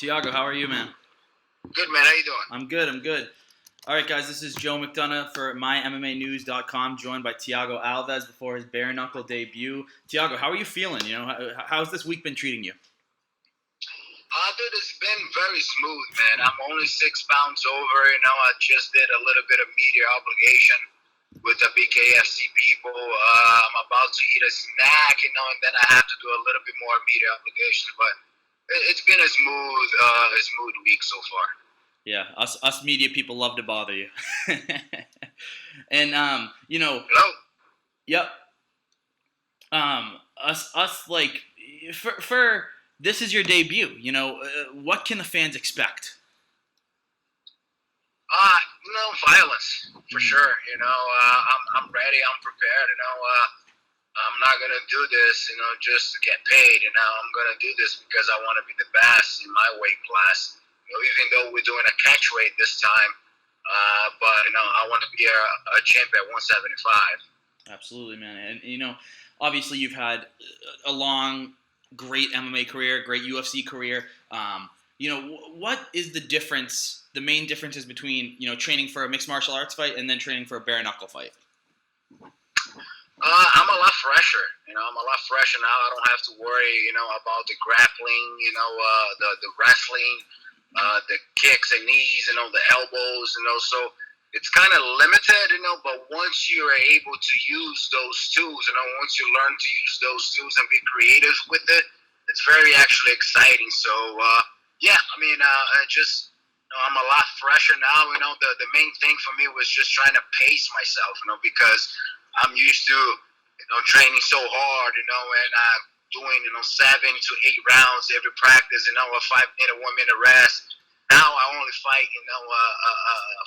Thiago, how are you, man? Good, man. How you doing? I'm good. All right, guys, this is Joe McDonough for MyMMAnews.com, joined by Thiago Alves before his Bare Knuckle debut. Thiago, how are you feeling? How's this week been treating you? Dude, it's been very smooth, man. I'm only 6 pounds over. I just did a little bit of media obligation with the BKFC people. I'm about to eat a snack, and then I have to do a little bit more media obligation. But it's been a smooth week so far. Yeah, us media people love to bother you. And Hello? Yep. Us like for this is your debut. What can the fans expect? Violence for sure. I'm ready. I'm prepared. I'm not gonna do this, just to get paid. I'm gonna do this because I want to be the best in my weight class. Even though we're doing a catch weight this time, but I want to be a champ at 175. Absolutely, man. And obviously you've had a long, great MMA career, great UFC career. What is the difference? The main differences between training for a mixed martial arts fight and then training for a bare knuckle fight? I'm a lot fresher. I'm a lot fresher now. I don't have to worry, about the grappling, the wrestling, the kicks and knees, the elbows, so it's kind of limited, but once you are able to use those tools, once you learn to use those tools and be creative with it, it's very actually exciting. So, I'm a lot fresher now. The main thing for me was just trying to pace myself, because I'm used to, training so hard, and doing, 7 to 8 rounds every practice, a 5-minute, 1-minute rest. Now I only fight,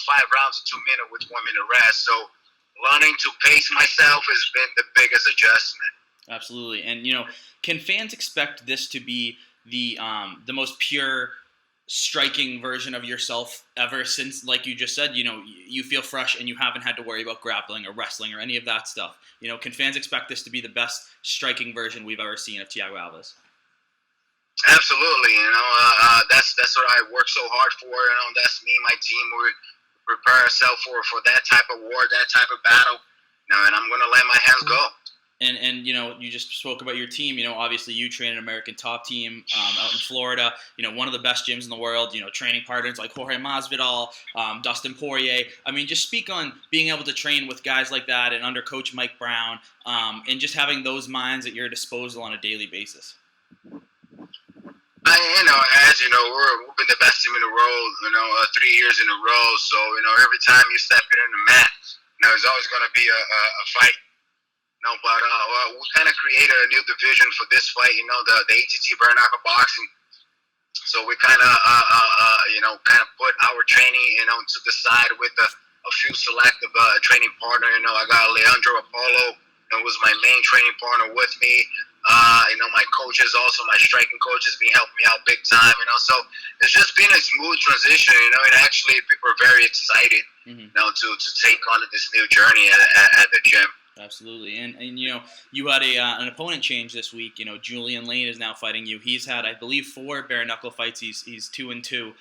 5 rounds of 2 minutes with 1-minute rest. So learning to pace myself has been the biggest adjustment. Absolutely. And, can fans expect this to be the most pure striking version of yourself ever since, like you just said, you feel fresh and you haven't had to worry about grappling or wrestling or any of that stuff? Can fans expect this to be the best striking version we've ever seen of Thiago Alves? Absolutely. That's what I work so hard for. That's me, my team. We prepare ourselves for that type of war, that type of battle. And I'm going to let my hands go. And you just spoke about your team. Obviously you train an American top team out in Florida. One of the best gyms in the world. Training partners like Jorge Masvidal, Dustin Poirier. I mean, just speak on being able to train with guys like that and under Coach Mike Brown, and just having those minds at your disposal on a daily basis. As you know, we've been the best team in the world. 3 years in a row. So every time you step in the mat, there's always going to be a fight. But we kind of created a new division for this fight, the ATT Bare Knuckle boxing. So we kind of, put our training, to the side with a few selective training partner. I got Leandro Apollo, who was my main training partner with me. My coaches, also my striking coaches, been helping me out big time. So it's just been a smooth transition. And actually people are very excited, to take on this new journey at the gym. Absolutely, and you had an opponent change this week. Julian Lane is now fighting you. He's had, I believe, 4 bare knuckle fights. He's 2-2.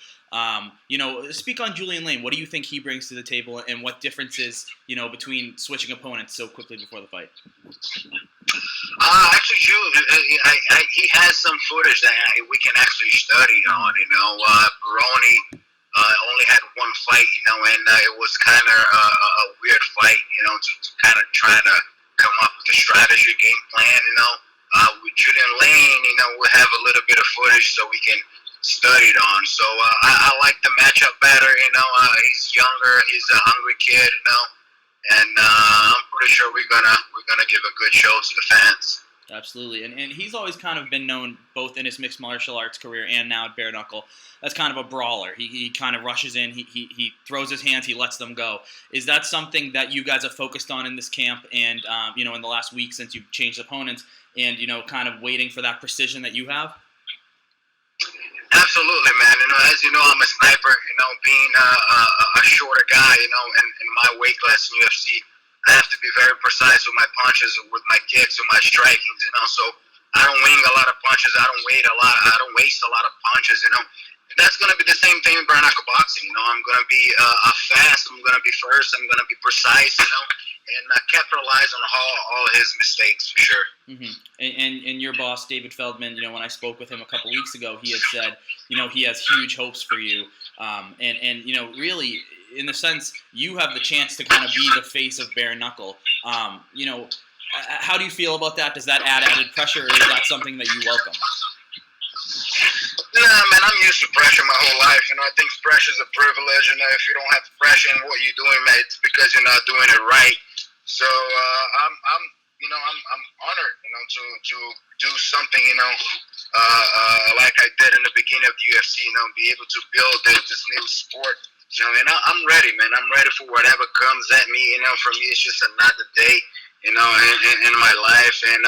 Speak on Julian Lane. What do you think he brings to the table, and what differences between switching opponents so quickly before the fight? Actually, Julian, he has some footage that we can actually study on. Baroni only had 1 fight, and it was kind of a weird fight, to kind of try to come up with a strategy, game plan, with Julian Lane, we have a little bit of footage so we can study it on. So I like the matchup better, he's younger, he's a hungry kid, and I'm pretty sure we're gonna give a good show to the fans. Absolutely, and he's always kind of been known, both in his mixed martial arts career and now at bare knuckle, as kind of a brawler. He kind of rushes in, he throws his hands, he lets them go. Is that something that you guys have focused on in this camp and in the last week since you've changed opponents and kind of waiting for that precision that you have? Absolutely, man. As you know, I'm a sniper. Being a shorter guy, in my weight class in UFC, I have to be very precise with my punches, with my kicks, with my strikings. So I don't wing a lot of punches. I don't waste a lot of punches. that's gonna be the same thing in bare knuckle boxing. I'm gonna be fast. I'm gonna be first. I'm gonna be precise. And capitalize on all his mistakes for sure. Mm-hmm. And your boss David Feldman, when I spoke with him a couple weeks ago, he had said, he has huge hopes for you. And really, in the sense, you have the chance to kind of be the face of bare knuckle. How do you feel about that? Does that add added pressure, or is that something that you welcome? Yeah, man, I'm used to pressure my whole life. I think pressure is a privilege. If you don't have pressure in what you're doing, man, it's because you're not doing it right. So I'm honored, to do something, like I did in the beginning of the UFC. Be able to build this new sport. And I'm ready, man. I'm ready for whatever comes at me. For me, it's just another day. In my life, and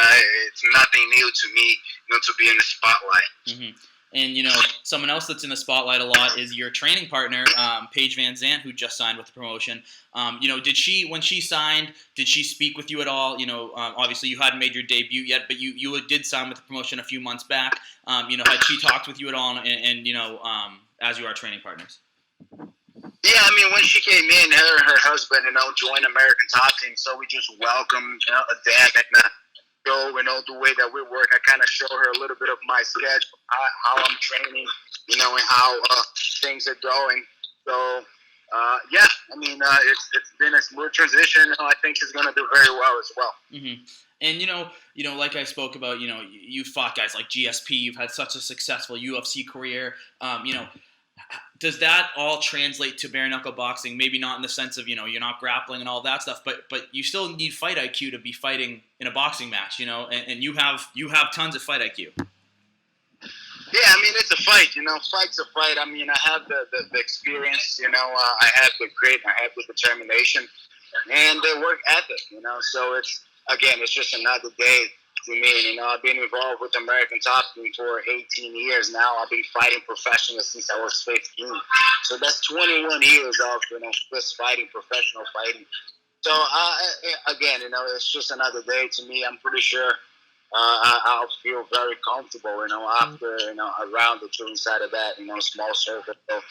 it's nothing new to me, to be in the spotlight. Mm-hmm. And, someone else that's in the spotlight a lot is your training partner, Paige VanZant, who just signed with the promotion. When she signed, did she speak with you at all? Obviously you hadn't made your debut yet, but you did sign with the promotion a few months back. Had she talked with you at all, and as you are training partners? Yeah, when she came in, her and her husband, joined American Top Team, so we just welcomed them and the way that we work. I kind of show her a little bit of my schedule, how I'm training, and how things are going. So, it's been a smooth transition. I think she's going to do very well as well. Mm-hmm. And, like I spoke about, you've fought guys like GSP. You've had such a successful UFC career. Does that all translate to bare knuckle boxing? Maybe not in the sense of, you're not grappling and all that stuff, but you still need fight IQ to be fighting in a boxing match, and you have tons of fight IQ. Yeah, it's a fight, fight's a fight. I have the experience, I have the grit, I have the determination, and the work ethic, so it's just another day to me. I've been involved with American Top Team for 18 years now. I've been fighting professionally since I was 15. So that's 21 years of, just fighting, professional fighting. So, it's just another day to me. I'm pretty sure I'll feel very comfortable, after, around the two inside of that, small circle. So,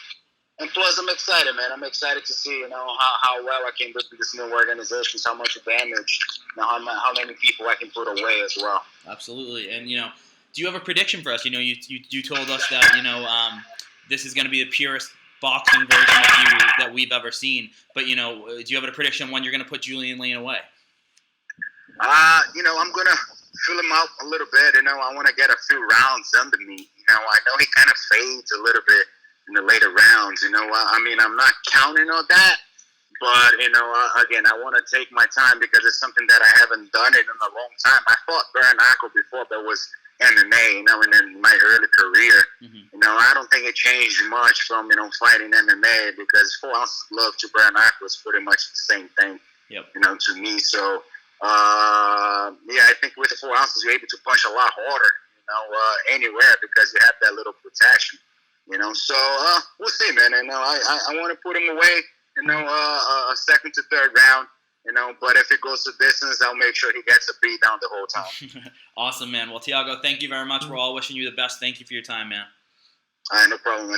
and plus, I'm excited, man. I'm excited to see, how well I can do this new organization, how much damage, how many people I can put away as well. Absolutely. And, do you have a prediction for us? You told us that, this is going to be the purest boxing version of you that we've ever seen. But, do you have a prediction when you're going to put Julian Lane away? I'm going to fill him out a little bit. I want to get a few rounds under me. I know he kind of fades a little bit in the later rounds, I'm not counting on that, but, again, I want to take my time because it's something that I haven't done it in a long time. I fought bare knuckle before, but it was MMA, and in my early career, I don't think it changed much from, fighting MMA because 4 ounces of love to bare knuckle is pretty much the same thing, yep. To me. So, I think with the 4 ounces, you're able to punch a lot harder, anywhere because you have that little protection. So we'll see, man. I want to put him away, a second to third round, but if it goes to distance, I'll make sure he gets a beat down the whole time. Awesome, man. Well, Thiago, thank you very much. We're all wishing you the best. Thank you for your time, man. All right, no problem, man.